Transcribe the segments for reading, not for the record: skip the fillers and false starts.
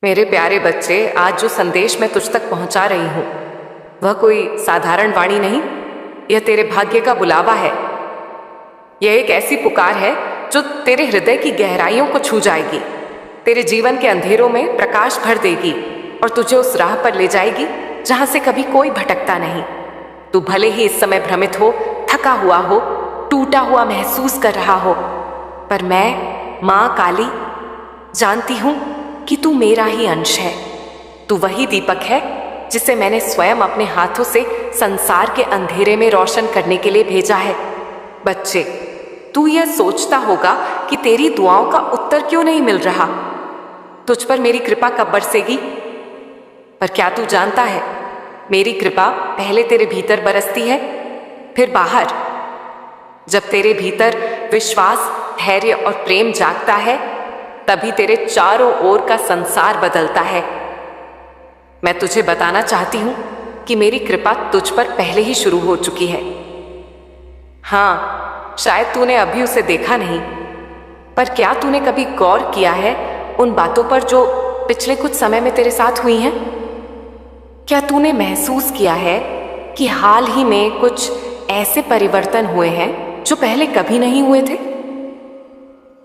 मेरे प्यारे बच्चे, आज जो संदेश मैं तुझ तक पहुंचा रही हूं वह कोई साधारण वाणी नहीं, यह तेरे भाग्य का बुलावा है। यह एक ऐसी पुकार है जो तेरे हृदय की गहराइयों को छू जाएगी, तेरे जीवन के अंधेरों में प्रकाश भर देगी और तुझे उस राह पर ले जाएगी जहां से कभी कोई भटकता नहीं। तू भले ही इस समय भ्रमित हो, थका हुआ हो, टूटा हुआ महसूस कर रहा हो, पर मैं मां काली जानती हूं कि तू मेरा ही अंश है। तू वही दीपक है जिसे मैंने स्वयं अपने हाथों से संसार के अंधेरे में रोशन करने के लिए भेजा है। बच्चे, तू यह सोचता होगा कि तेरी दुआओं का उत्तर क्यों नहीं मिल रहा, तुझ पर मेरी कृपा कब बरसेगी। पर क्या तू जानता है, मेरी कृपा पहले तेरे भीतर बरसती है, फिर बाहर। जब तेरे भीतर विश्वास, धैर्य और प्रेम जागता है, तभी तेरे चारों ओर का संसार बदलता है। मैं तुझे बताना चाहती हूं कि मेरी कृपा तुझ पर पहले ही शुरू हो चुकी है। हाँ, शायद तूने अभी उसे देखा नहीं, पर क्या तूने कभी गौर किया है उन बातों पर जो पिछले कुछ समय में तेरे साथ हुई हैं? क्या तूने महसूस किया है कि हाल ही में कुछ ऐसे परिवर्तन हुए हैं जो पहले कभी नहीं हुए थे?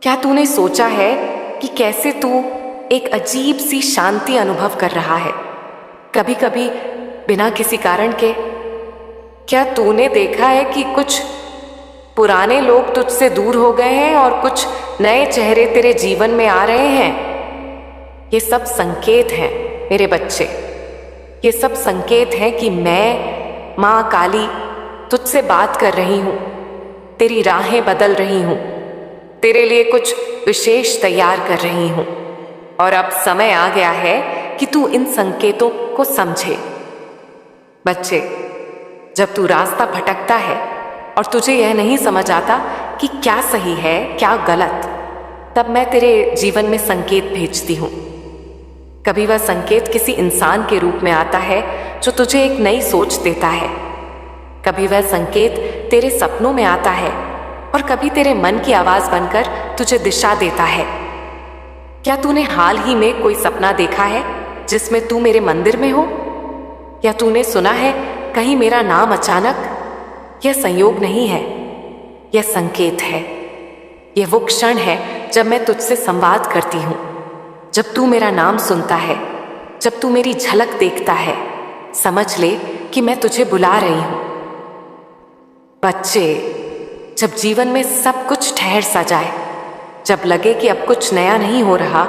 क्या तूने सोचा है कि कैसे तू एक अजीब सी शांति अनुभव कर रहा है, कभी कभी बिना किसी कारण के? क्या तूने देखा है कि कुछ पुराने लोग तुझसे दूर हो गए हैं और कुछ नए चेहरे तेरे जीवन में आ रहे हैं? ये सब संकेत हैं मेरे बच्चे, ये सब संकेत हैं कि मैं मां काली तुझसे बात कर रही हूं, तेरी राहें बदल रही हूं, तेरे लिए कुछ विशेष तैयार कर रही हूं। और अब समय आ गया है कि तू इन संकेतों को समझे। बच्चे, जब तू रास्ता भटकता है और तुझे यह नहीं समझ आता कि क्या सही है क्या गलत, तब मैं तेरे जीवन में संकेत भेजती हूँ। कभी वह संकेत किसी इंसान के रूप में आता है जो तुझे एक नई सोच देता है, कभी वह संकेत तेरे सपनों में आता है और कभी तेरे मन की आवाज बनकर तुझे दिशा देता है। क्या तूने हाल ही में कोई सपना देखा है जिसमें तू मेरे मंदिर में हो? या तूने सुना है कहीं मेरा नाम अचानक? यह संयोग नहीं है, यह संकेत है। यह वो क्षण है जब मैं तुझसे संवाद करती हूं, जब तू मेरा नाम सुनता है, जब तू मेरी झलक देखता है। समझ ले कि मैं तुझे बुला रही हूं। बच्चे, जब जीवन में सब कुछ ठहर सा जाए, जब लगे कि अब कुछ नया नहीं हो रहा,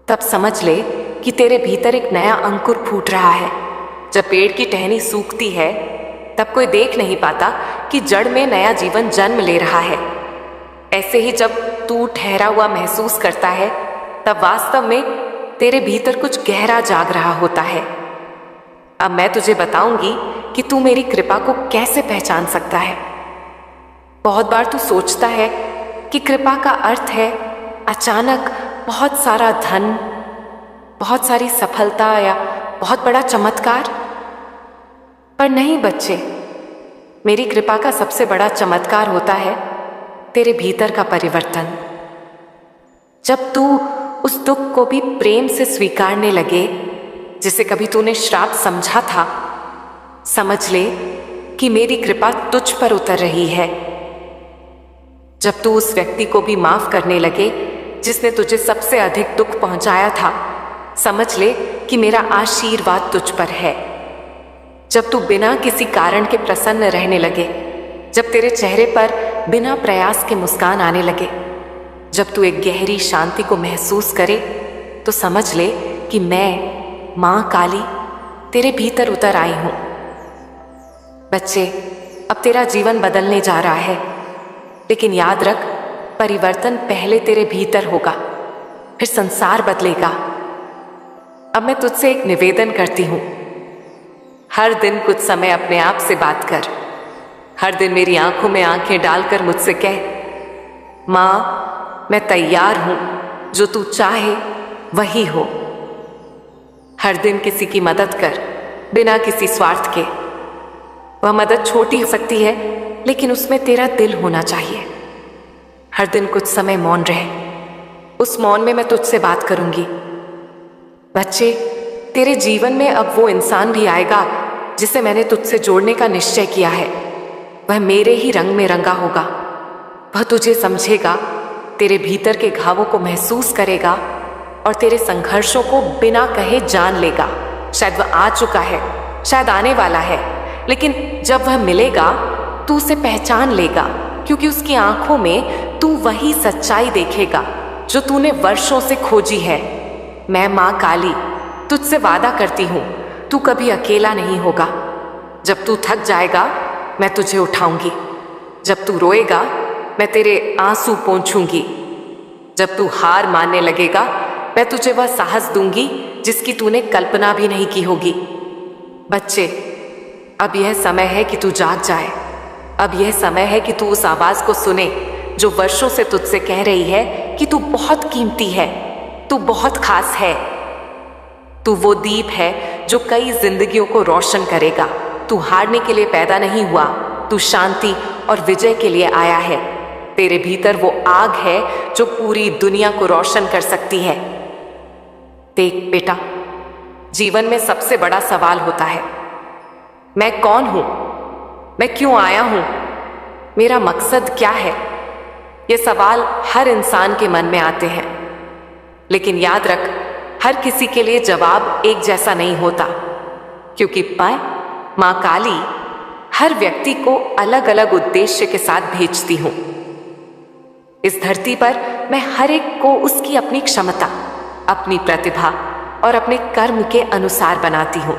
तब समझ ले कि तेरे भीतर एक नया अंकुर फूट रहा है। जब पेड़ की टहनी सूखती है, तब कोई देख नहीं पाता कि जड़ में नया जीवन जन्म ले रहा है। ऐसे ही जब तू ठहरा हुआ महसूस करता है, तब वास्तव में तेरे भीतर कुछ गहरा जाग रहा होता है। अब मैं तुझे बताऊंगी कि तू मेरी कृपा को कैसे पहचान सकता है। बहुत बार तू सोचता है कि कृपा का अर्थ है अचानक बहुत सारा धन, बहुत सारी सफलता या बहुत बड़ा चमत्कार। पर नहीं बच्चे, मेरी कृपा का सबसे बड़ा चमत्कार होता है तेरे भीतर का परिवर्तन। जब तू उस दुख को भी प्रेम से स्वीकारने लगे जिसे कभी तूने श्राप समझा था, समझ ले कि मेरी कृपा तुझ पर उतर रही है। जब तू उस व्यक्ति को भी माफ करने लगे जिसने तुझे सबसे अधिक दुख पहुंचाया था, समझ ले कि मेरा आशीर्वाद तुझ पर है। जब तू बिना किसी कारण के प्रसन्न रहने लगे, जब तेरे चेहरे पर बिना प्रयास के मुस्कान आने लगे, जब तू एक गहरी शांति को महसूस करे, तो समझ ले कि मैं मां काली तेरे भीतर उतर आई हूं। बच्चे, अब तेरा जीवन बदलने जा रहा है, लेकिन याद रख, परिवर्तन पहले तेरे भीतर होगा, फिर संसार बदलेगा। अब मैं तुझसे एक निवेदन करती हूं, हर दिन कुछ समय अपने आप से बात कर। हर दिन मेरी आंखों में आंखें डालकर मुझसे कह, मां, मैं तैयार हूं, जो तू चाहे वही हो। हर दिन किसी की मदद कर बिना किसी स्वार्थ के। वह मदद छोटी हो सकती है, लेकिन उसमें तेरा दिल होना चाहिए। हर दिन कुछ समय मौन रहे, उस मौन में मैं तुझसे बात करूंगी, बच्चे, तेरे जीवन में अब वो इंसान भी आएगा जिसे मैंने तुझसे जोड़ने का निश्चय किया है। वह मेरे ही रंग में रंगा होगा। वह तुझे समझेगा, तेरे भीतर के घावों को महसूस करेगा और तेरे संघर्षों को बिना कहे जान लेगा। शायद वह आ चुका है, शायद आने वाला है, लेकिन जब वह मिलेगा तू उसे पहचान लेगा, क्योंकि उसकी आंखों में तू वही सच्चाई देखेगा जो तूने वर्षों से खोजी है। मैं माँ काली तुझसे वादा करती हूँ, तू कभी अकेला नहीं होगा। जब तू थक जाएगा मैं तुझे उठाऊंगी। जब तू रोएगा मैं तेरे आंसू पोंछूंगी। जब तू हार मानने लगेगा मैं तुझे वह साहस दूंगी जिसकी तूने कल्पना भी नहीं की होगी। बच्चे, अब यह समय है कि तू जाग जाए। अब यह समय है कि तू उस आवाज को सुने जो वर्षों से तुझसे कह रही है कि तू बहुत कीमती है, तू बहुत खास है। तू वो दीप है जो कई जिंदगियों को रोशन करेगा। तू हारने के लिए पैदा नहीं हुआ, तू शांति और विजय के लिए आया है। तेरे भीतर वो आग है जो पूरी दुनिया को रोशन कर सकती है। देख बेटा, जीवन में सबसे बड़ा सवाल होता है, मैं कौन हूं? मैं क्यों आया हूं? मेरा मकसद क्या है? ये सवाल हर इंसान के मन में आते हैं, लेकिन याद रख, हर किसी के लिए जवाब एक जैसा नहीं होता, क्योंकि माँ काली हर व्यक्ति को अलग अलग उद्देश्य के साथ भेजती हूं। इस धरती पर मैं हर एक को उसकी अपनी क्षमता, अपनी प्रतिभा और अपने कर्म के अनुसार बनाती हूं।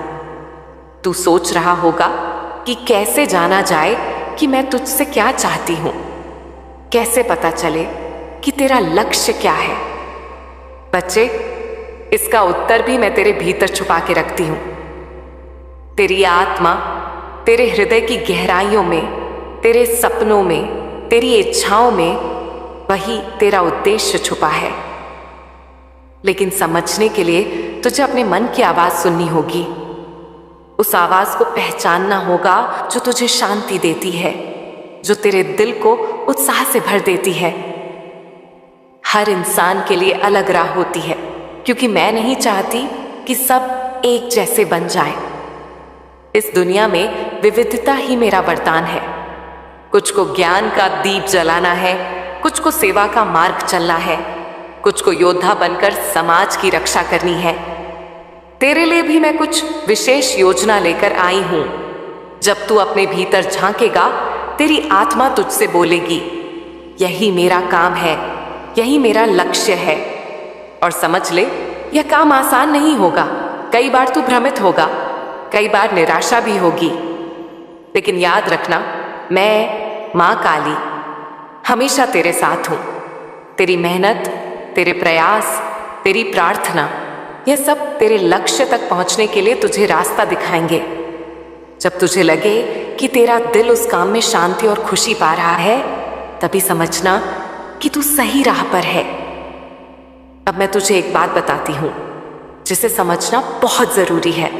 तू सोच रहा होगा कि कैसे जाना जाए कि मैं तुझसे क्या चाहती हूं, कैसे पता चले कि तेरा लक्ष्य क्या है। बच्चे, इसका उत्तर भी मैं तेरे भीतर छुपा के रखती हूं। तेरी आत्मा, तेरे हृदय की गहराइयों में, तेरे सपनों में, तेरी इच्छाओं में वही तेरा उद्देश्य छुपा है। लेकिन समझने के लिए तुझे अपने मन की आवाज सुननी होगी। उस आवाज को पहचानना होगा जो तुझे शांति देती है, जो तेरे दिल को उत्साह से भर देती है। हर इंसान के लिए अलग राह होती है, क्योंकि मैं नहीं चाहती कि सब एक जैसे बन जाएं। इस दुनिया में विविधता ही मेरा वरदान है। कुछ को ज्ञान का दीप जलाना है, कुछ को सेवा का मार्ग चलना है, कुछ को योद्धा बनकर समाज की रक्षा करनी है। तेरे लिए भी मैं कुछ विशेष योजना लेकर आई हूं। जब तू अपने भीतर झांकेगा, तेरी आत्मा तुझसे बोलेगी, यही मेरा काम है, यही मेरा लक्ष्य है। और समझ ले, यह काम आसान नहीं होगा। कई बार तू भ्रमित होगा, कई बार निराशा भी होगी, लेकिन याद रखना, मैं माँ काली हमेशा तेरे साथ हूं। तेरी मेहनत, तेरे प्रयास, तेरी प्रार्थना, यह सब तेरे लक्ष्य तक पहुंचने के लिए तुझे रास्ता दिखाएंगे। जब तुझे लगे कि तेरा दिल उस काम में शांति और खुशी पा रहा है, तभी समझना कि तू सही राह पर है। अब मैं तुझे एक बात बताती हूं जिसे समझना बहुत जरूरी है।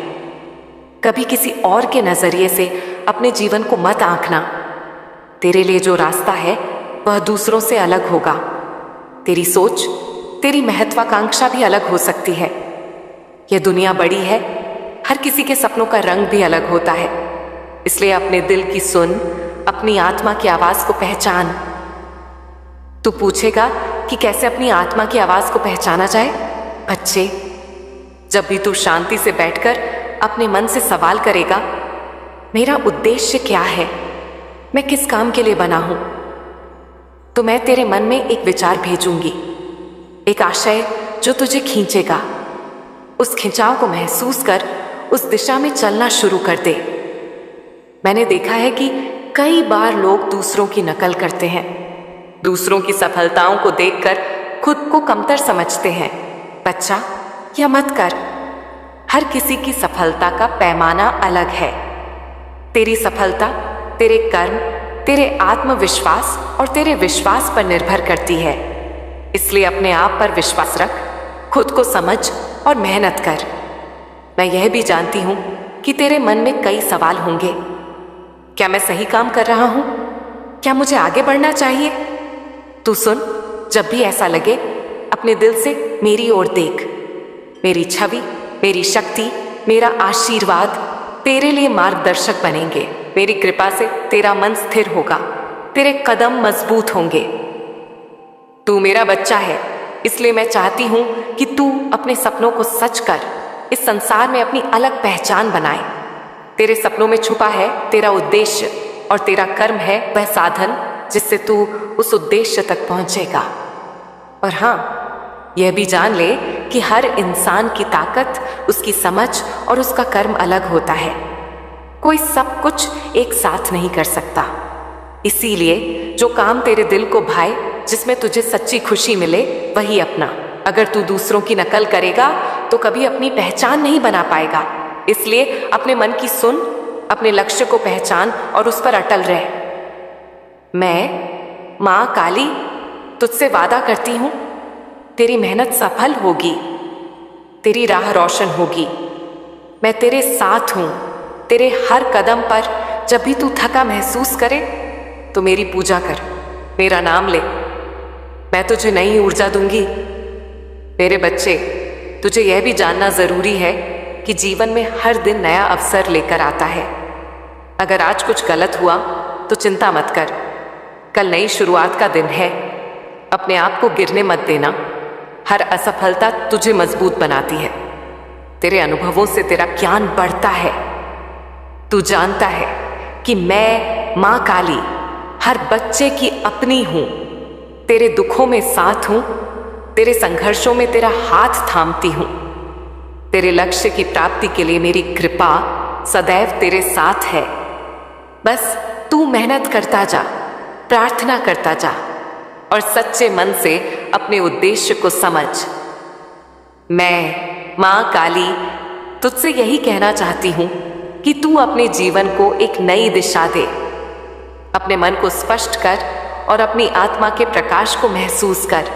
कभी किसी और के नजरिए से अपने जीवन को मत आंकना। तेरे लिए जो रास्ता है वह दूसरों से अलग होगा। तेरी सोच, तेरी महत्वाकांक्षा भी अलग हो सकती है। यह दुनिया बड़ी है, हर किसी के सपनों का रंग भी अलग होता है। इसलिए अपने दिल की सुन, अपनी आत्मा की आवाज को पहचान। तू पूछेगा कि कैसे अपनी आत्मा की आवाज को पहचाना जाए? बच्चे, जब भी तू शांति से बैठकर अपने मन से सवाल करेगा, मेरा उद्देश्य क्या है, मैं किस काम के लिए बना हूं, तो मैं तेरे मन में एक विचार भेजूंगी, एक आशय जो तुझे खींचेगा। उस खिंचाव को महसूस कर उस दिशा में चलना शुरू कर दे। मैंने देखा है कि कई बार लोग दूसरों की नकल करते हैं, दूसरों की सफलताओं को देखकर खुद को कमतर समझते हैं। बच्चा, यह मत कर। हर किसी की सफलता का पैमाना अलग है। तेरी सफलता तेरे कर्म, तेरे आत्मविश्वास और तेरे विश्वास पर निर्भर करती है। इसलिए अपने आप पर विश्वास रख, खुद को समझ और मेहनत कर। मैं यह भी जानती हूं कि तेरे मन में कई सवाल होंगे। क्या मैं सही काम कर रहा हूं? क्या मुझे आगे बढ़ना चाहिए? तू सुन, जब भी ऐसा लगे अपने दिल से मेरी ओर देख। मेरी छवि, मेरी शक्ति, मेरा आशीर्वाद तेरे लिए मार्गदर्शक बनेंगे। मेरी कृपा से तेरा मन स्थिर होगा, तेरे कदम मजबूत होंगे। तू मेरा बच्चा है, इसलिए मैं चाहती हूं कि तू अपने सपनों को सच कर, इस संसार में अपनी अलग पहचान बनाए। तेरे सपनों में छुपा है तेरा उद्देश्य, और तेरा कर्म है वह साधन जिससे तू उस उद्देश्य तक पहुंचेगा। और हाँ, यह भी जान ले कि हर इंसान की ताकत, उसकी समझ और उसका कर्म अलग होता है। कोई सब कुछ एक साथ नहीं कर सकता। इसीलिए जो काम तेरे दिल को भाए, जिसमें तुझे सच्ची खुशी मिले, वही अपना। अगर तू दूसरों की नकल करेगा तो कभी अपनी पहचान नहीं बना पाएगा। इसलिए अपने मन की सुन, अपने लक्ष्य को पहचान और उस पर अटल रह। मैं मां काली तुझसे वादा करती हूं, तेरी मेहनत सफल होगी, तेरी राह रोशन होगी। मैं तेरे साथ हूं। तेरे हर कदम पर जब भी तू थका महसूस करे तो मेरी पूजा कर, मेरा नाम ले। मैं तुझे नई ऊर्जा दूंगी। मेरे बच्चे, तुझे यह भी जानना जरूरी है कि जीवन में हर दिन नया अवसर लेकर आता है। अगर आज कुछ गलत हुआ तो चिंता मत कर, कल नई शुरुआत का दिन है। अपने आप को गिरने मत देना। हर असफलता तुझे मजबूत बनाती है। तेरे अनुभवों से तेरा ज्ञान बढ़ता है। तू जानता है कि मैं मां काली हर बच्चे की अपनी हूं। तेरे दुखों में साथ हूं, तेरे संघर्षों में तेरा हाथ थामती हूं। तेरे लक्ष्य की प्राप्ति के लिए मेरी कृपा सदैव तेरे साथ है। बस तू मेहनत करता जा, प्रार्थना करता जा और सच्चे मन से अपने उद्देश्य को समझ। मैं मां काली तुझसे यही कहना चाहती हूं कि तू अपने जीवन को एक नई दिशा दे। अपने मन को स्पष्ट कर और अपनी आत्मा के प्रकाश को महसूस कर।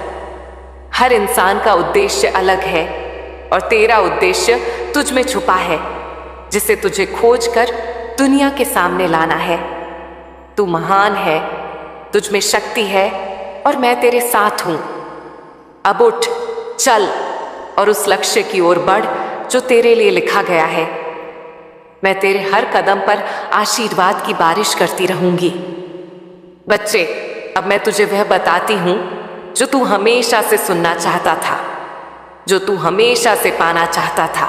हर इंसान का उद्देश्य अलग है और तेरा उद्देश्य तुझ में छुपा है, जिसे तुझे खोज कर दुनिया के सामने लाना है। तू महान है, तुझ में शक्ति है और मैं तेरे साथ हूं। अब उठ, चल और उस लक्ष्य की ओर बढ़ जो तेरे लिए लिखा गया है। मैं तेरे हर कदम पर आशीर्वाद की बारिश करती रहूंगी। बच्चे, अब मैं तुझे वह बताती हूं जो तू हमेशा से सुनना चाहता था, जो तू हमेशा से पाना चाहता था।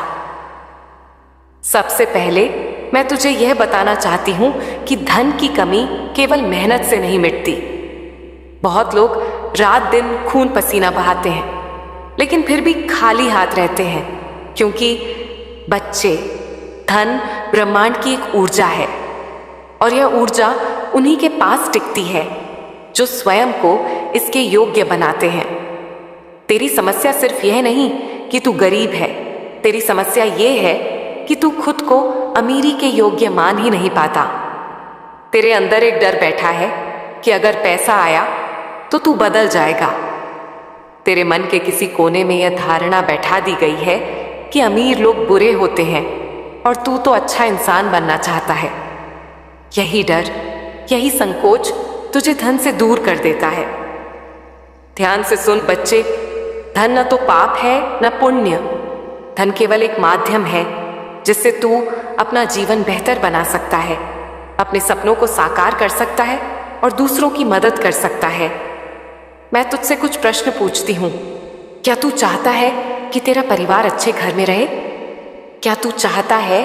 सबसे पहले मैं तुझे यह बताना चाहती हूं कि धन की कमी केवल मेहनत से नहीं मिटती। बहुत लोग रात दिन खून पसीना बहाते हैं, लेकिन फिर भी खाली हाथ रहते हैं, क्योंकि बच्चे, धन ब्रह्मांड की एक ऊर्जा है और यह ऊर्जा उन्हीं के पास टिकती है जो स्वयं को इसके योग्य बनाते हैं। तेरी समस्या सिर्फ यह नहीं कि तू गरीब है, तेरी समस्या यह है कि तू खुद को अमीरी के योग्य मान ही नहीं पाता। तेरे अंदर एक डर बैठा है कि अगर पैसा आया तो तू बदल जाएगा। तेरे मन के किसी कोने में यह धारणा बैठा दी गई है कि अमीर लोग बुरे होते हैं और तू तो अच्छा इंसान बनना चाहता है। यही डर, यही संकोच तुझे धन से दूर कर देता है। ध्यान से सुन बच्चे, धन न तो पाप है न पुण्य। धन केवल एक माध्यम है जिससे तू अपना जीवन बेहतर बना सकता है, अपने सपनों को साकार कर सकता है और दूसरों की मदद कर सकता है। मैं तुझसे कुछ प्रश्न पूछती हूँ। क्या तू चाहता है कि तेरा परिवार अच्छे घर में रहे? क्या तू चाहता है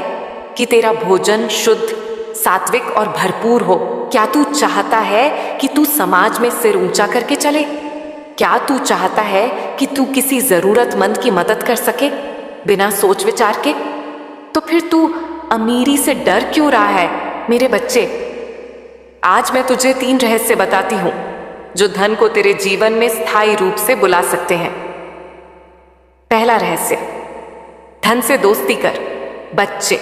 कि तेरा भोजन शुद्ध, सात्विक और भरपूर हो? क्या तू चाहता है कि तू समाज में सिर ऊंचा करके चले? क्या तू चाहता है कि तू किसी जरूरतमंद की मदद कर सके बिना सोच विचार के? तो फिर तू अमीरी से डर क्यों रहा है मेरे बच्चे? आज मैं तुझे 3 रहस्य बताती हूं जो धन को तेरे जीवन में स्थायी रूप से बुला सकते हैं। पहला रहस्य, धन से दोस्ती कर। बच्चे,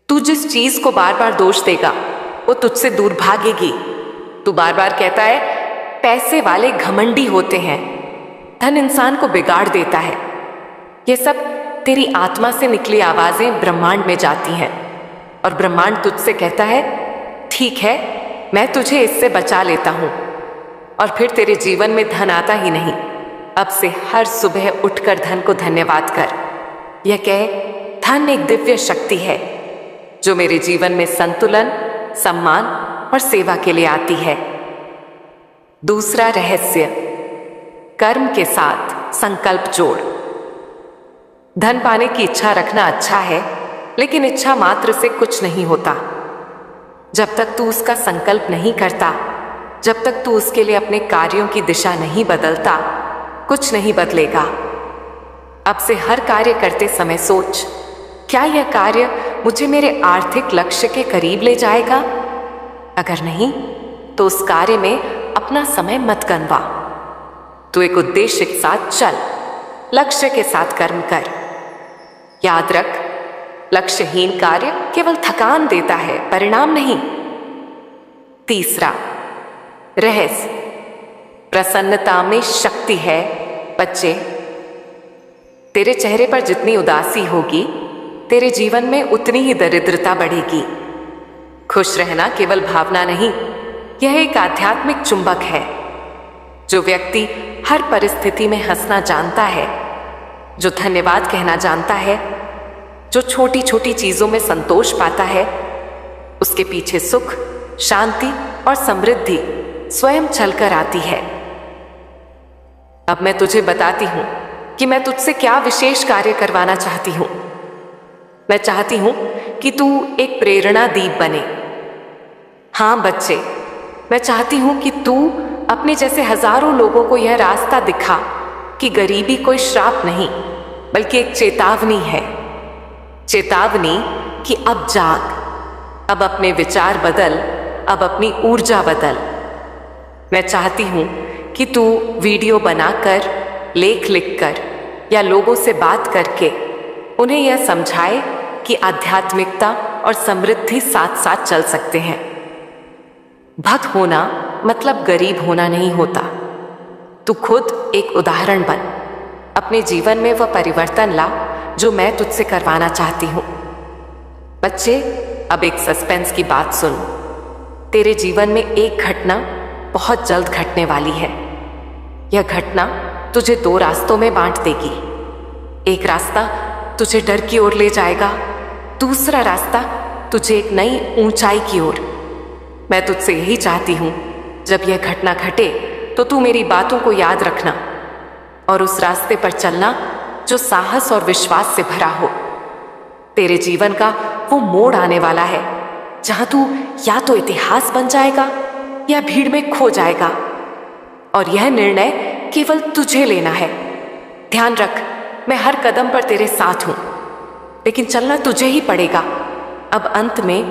तू जिस चीज को बार बार दोष देगा वो तुझसे दूर भागेगी। तू बार बार कहता है पैसे वाले घमंडी होते हैं, धन इंसान को बिगाड़ देता है। ये सब तेरी आत्मा से निकली आवाजें ब्रह्मांड में जाती हैं और ब्रह्मांड तुझसे कहता है ठीक है, मैं तुझे इससे बचा लेता हूं, और फिर तेरे जीवन में धन आता ही नहीं। अब से हर सुबह उठकर धन को धन्यवाद कर। यह कह, धन एक दिव्य शक्ति है जो मेरे जीवन में संतुलन, सम्मान और सेवा के लिए आती है। दूसरा रहस्य, कर्म के साथ संकल्प जोड़। धन पाने की इच्छा रखना अच्छा है, लेकिन इच्छा मात्र से कुछ नहीं होता। जब तक तू उसका संकल्प नहीं करता, जब तक तू उसके लिए अपने कार्यों की दिशा नहीं बदलता, कुछ नहीं बदलेगा। अब से हर कार्य करते समय सोच, क्या यह कार्य मुझे मेरे आर्थिक लक्ष्य के करीब ले जाएगा? अगर नहीं, तो उस कार्य में अपना समय मत गंवा। तू एक उद्देश्य के साथ चल, लक्ष्य के साथ कर्म कर। याद रख, लक्ष्यहीन कार्य केवल थकान देता है, परिणाम नहीं। तीसरा रहस्य, प्रसन्नता में शक्ति है। बच्चे, तेरे चेहरे पर जितनी उदासी होगी, तेरे जीवन में उतनी ही दरिद्रता बढ़ेगी। खुश रहना केवल भावना नहीं, यह एक आध्यात्मिक चुंबक है। जो व्यक्ति हर परिस्थिति में हंसना जानता है, जो धन्यवाद कहना जानता है, जो छोटी छोटी चीजों में संतोष पाता है, उसके पीछे सुख, शांति और समृद्धि स्वयं चलकर आती है। अब मैं तुझे बताती हूं कि मैं तुझसे क्या विशेष कार्य करवाना चाहती हूं। मैं चाहती हूं कि तू एक प्रेरणा दीप बने। हां बच्चे, मैं चाहती हूं कि तू अपने जैसे हजारों लोगों को यह रास्ता दिखा कि गरीबी कोई श्राप नहीं, बल्कि एक चेतावनी है। चेतावनी कि अब जाग, अब अपने विचार बदल, अब अपनी ऊर्जा बदल। मैं चाहती हूं कि तू वीडियो बनाकर, लेख लिखकर या लोगों से बात करके उन्हें यह समझाए कि आध्यात्मिकता और समृद्धि साथ साथ चल सकते हैं। भक्त होना मतलब गरीब होना नहीं होता। तू खुद एक उदाहरण बन। अपने जीवन में वह परिवर्तन ला जो मैं तुझसे करवाना चाहती हूं। बच्चे, अब एक सस्पेंस की बात सुन। तेरे जीवन में एक घटना बहुत जल्द घटने वाली है। यह घटना तुझे दो रास्तों में बांट देगी। एक रास्ता तुझे डर की ओर ले जाएगा, दूसरा रास्ता तुझे एक नई ऊंचाई की ओर। मैं तुझसे यही चाहती हूं, जब यह घटना घटे तो तू मेरी बातों को याद रखना और उस रास्ते पर चलना जो साहस और विश्वास से भरा हो। तेरे जीवन का वो मोड़ आने वाला है जहां तू या तो इतिहास बन जाएगा या भीड़ में खो जाएगा, और यह निर्णय केवल तुझे लेना है। ध्यान रख, मैं हर कदम पर तेरे साथ हूं, लेकिन चलना तुझे ही पड़ेगा। अब अंत में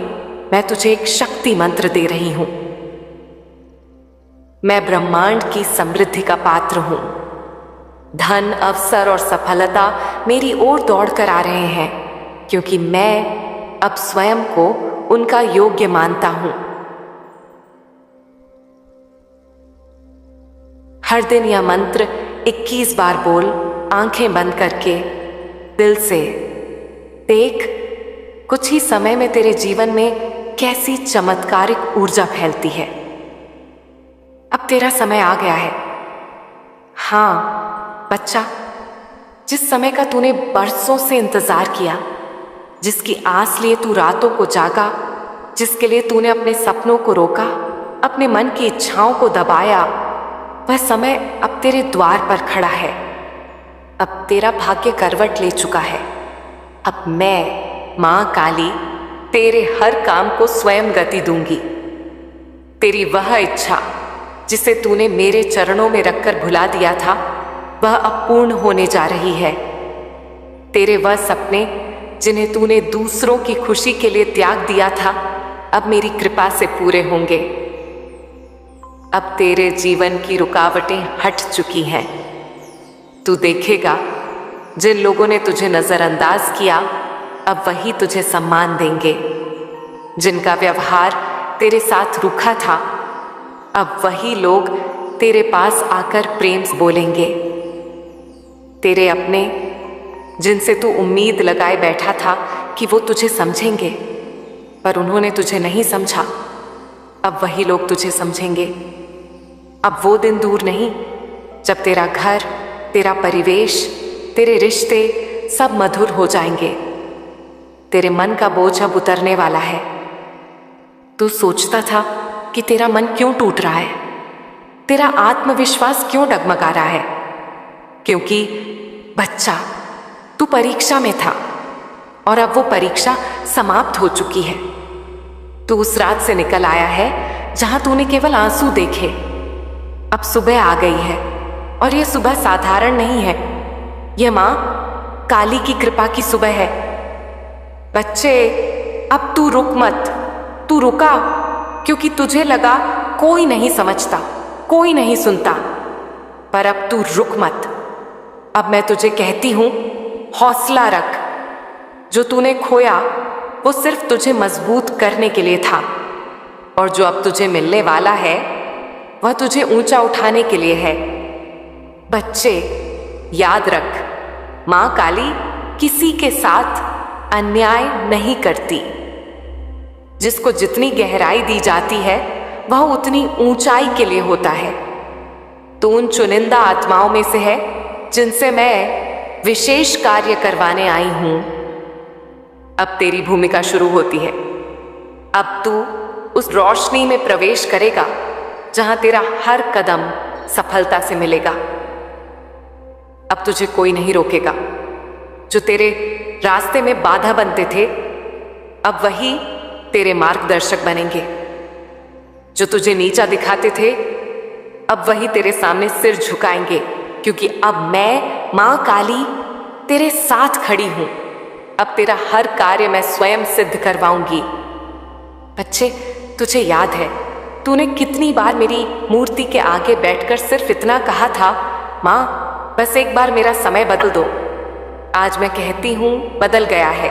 मैं तुझे एक शक्ति मंत्र दे रही हूं। मैं ब्रह्मांड की समृद्धि का पात्र हूं। धन, अवसर और सफलता मेरी ओर दौड़ कर आ रहे हैं, क्योंकि मैं अब स्वयं को उनका योग्य मानता हूं। हर दिन यह मंत्र 21 बार बोल, आंखें बंद करके, दिल से। देख, कुछ ही समय में तेरे जीवन में कैसी चमत्कारिक ऊर्जा फैलती है। अब तेरा समय आ गया है। हाँ बच्चा, जिस समय का तूने बरसों से इंतजार किया, जिसकी आस लिए तू रातों को जागा, जिसके लिए तूने अपने सपनों को रोका, अपने मन की इच्छाओं को दबाया, वह समय अब तेरे द्वार पर खड़ा है। अब तेरा भाग्य करवट ले चुका है। अब मैं, मां काली, तेरे हर काम को स्वयं गति दूंगी। तेरी वह इच्छा जिसे तूने मेरे चरणों में रखकर भुला दिया था, वह अब पूर्ण होने जा रही है। तेरे वह सपने जिन्हें तूने दूसरों की खुशी के लिए त्याग दिया था, अब मेरी कृपा से पूरे होंगे। अब तेरे जीवन की रुकावटें हट चुकी हैं। तू देखेगा, जिन लोगों ने तुझे नजरअंदाज किया, अब वही तुझे सम्मान देंगे। जिनका व्यवहार तेरे साथ रूखा था, अब वही लोग तेरे पास आकर प्रेम से बोलेंगे। तेरे अपने, जिनसे तू उम्मीद लगाए बैठा था कि वो तुझे समझेंगे, पर उन्होंने तुझे नहीं समझा, अब वही लोग तुझे समझेंगे। अब वो दिन दूर नहीं जब तेरा घर, तेरा परिवेश, तेरे रिश्ते सब मधुर हो जाएंगे। तेरे मन का बोझ अब उतरने वाला है। तू सोचता था कि तेरा मन क्यों टूट रहा है, तेरा आत्मविश्वास क्यों डगमगा रहा है, क्योंकि बच्चा तू परीक्षा में था और अब वो परीक्षा समाप्त हो चुकी है। तू उस रात से निकल आया है जहां तूने केवल आंसू देखे। अब सुबह आ गई है और यह सुबह साधारण नहीं है, यह मां काली की कृपा की सुबह है। बच्चे, अब तू रुक मत, तू रुका क्योंकि तुझे लगा कोई नहीं समझता, कोई नहीं सुनता, पर अब तू रुक मत। अब मैं तुझे कहती हूं, हौसला रख। जो तूने खोया वो सिर्फ तुझे मजबूत करने के लिए था, और जो अब तुझे मिलने वाला है वह तुझे ऊंचा उठाने के लिए है। बच्चे, याद रख, मां काली किसी के साथ अन्याय नहीं करती। जिसको जितनी गहराई दी जाती है वह उतनी ऊंचाई के लिए होता है। तू उन चुनिंदा आत्माओं में से है जिनसे मैं विशेष कार्य करवाने आई हूं। अब तेरी भूमिका शुरू होती है। अब तू उस रोशनी में प्रवेश करेगा जहां तेरा हर कदम सफलता से मिलेगा। अब तुझे कोई नहीं रोकेगा। जो तेरे रास्ते में बाधा बनते थे अब वही तेरे मार्गदर्शक बनेंगे। जो तुझे नीचा दिखाते थे अब वही तेरे सामने सिर झुकाएंगे, क्योंकि अब मैं मां काली तेरे साथ खड़ी हूं। अब तेरा हर कार्य मैं स्वयं सिद्ध करवाऊंगी। बच्चे, तुझे याद है तूने कितनी बार मेरी मूर्ति के आगे बैठकर सिर्फ इतना कहा था, मां बस एक बार मेरा समय बदल दो। आज मैं कहती हूं बदल गया है।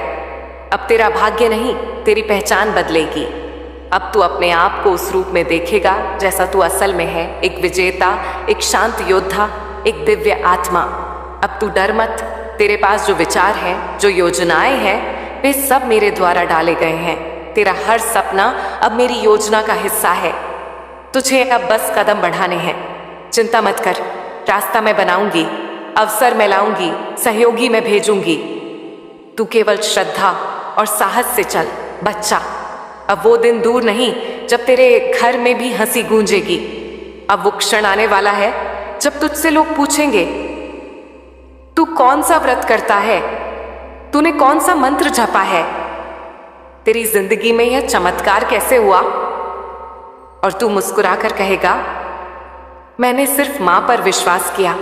अब तेरा भाग्य नहीं, तेरी पहचान बदलेगी। अब तू अपने आप को उस रूप में देखेगा जैसा तू असल में है, एक विजेता, एक शांत योद्धा, एक दिव्य आत्मा। अब तू डर मत। तेरे पास जो विचार हैं, जो योजनाएं हैं, वे सब मेरे द्वारा डाले गए हैं। तेरा हर सपना अब मेरी योजना का हिस्सा है। तुझे अब बस कदम बढ़ाने हैं। चिंता मत कर, रास्ता मैं बनाऊंगी, अवसर मैं लाऊंगी, सहयोगी मैं भेजूंगी। तू केवल श्रद्धा और साहस से चल बच्चा। अब वो दिन दूर नहीं जब तेरे घर में भी हंसी गूंजेगी। अब वो क्षण आने वाला है जब तुझसे लोग पूछेंगे, तू कौन सा व्रत करता है, तूने कौन सा मंत्र जपा है, तेरी जिंदगी में यह चमत्कार कैसे हुआ? और तू मुस्कुराकर कहेगा, मैंने सिर्फ मां पर विश्वास किया।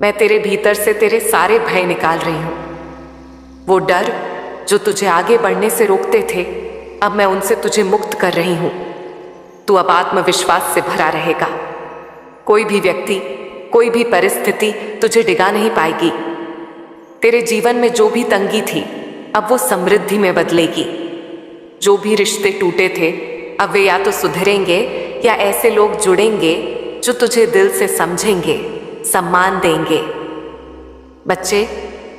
मैं तेरे भीतर से तेरे सारे भय निकाल रही हूं। वो डर जो तुझे आगे बढ़ने से रोकते थे, अब मैं उनसे तुझे मुक्त कर रही हूं। तू अब आत्मविश्वास से भरा रहेगा। कोई भी व्यक्ति, कोई भी परिस्थिति तुझे डिगा नहीं पाएगी। तेरे जीवन में जो भी तंगी थी अब वो समृद्धि में बदलेगी। जो भी रिश्ते टूटे थे अब वे या तो सुधरेंगे या ऐसे लोग जुड़ेंगे जो तुझे दिल से समझेंगे, सम्मान देंगे। बच्चे,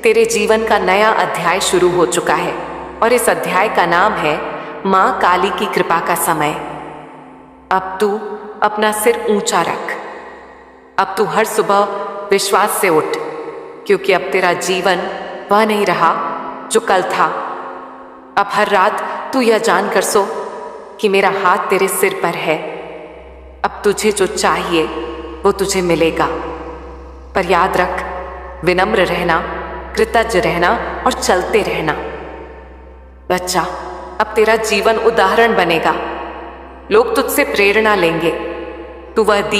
तेरे जीवन का नया अध्याय शुरू हो चुका है और इस अध्याय का नाम है मां काली की कृपा का समय। अब तू अपना सिर ऊंचा रख। अब तू हर सुबह विश्वास से उठ, क्योंकि अब तेरा जीवन वह नहीं रहा जो कल था। अब हर रात तू यह जानकर सो कि मेरा हाथ तेरे सिर पर है। अब तुझे जो चाहिए वो तुझे मिलेगा। पर याद रख, विनम्र रहना, कृतज्ञ रहना और चलते रहना। बच्चा, अब तेरा जीवन उदाहरण बनेगा। लोग तुझसे प्रेरणा लेंगे। तू वह दीप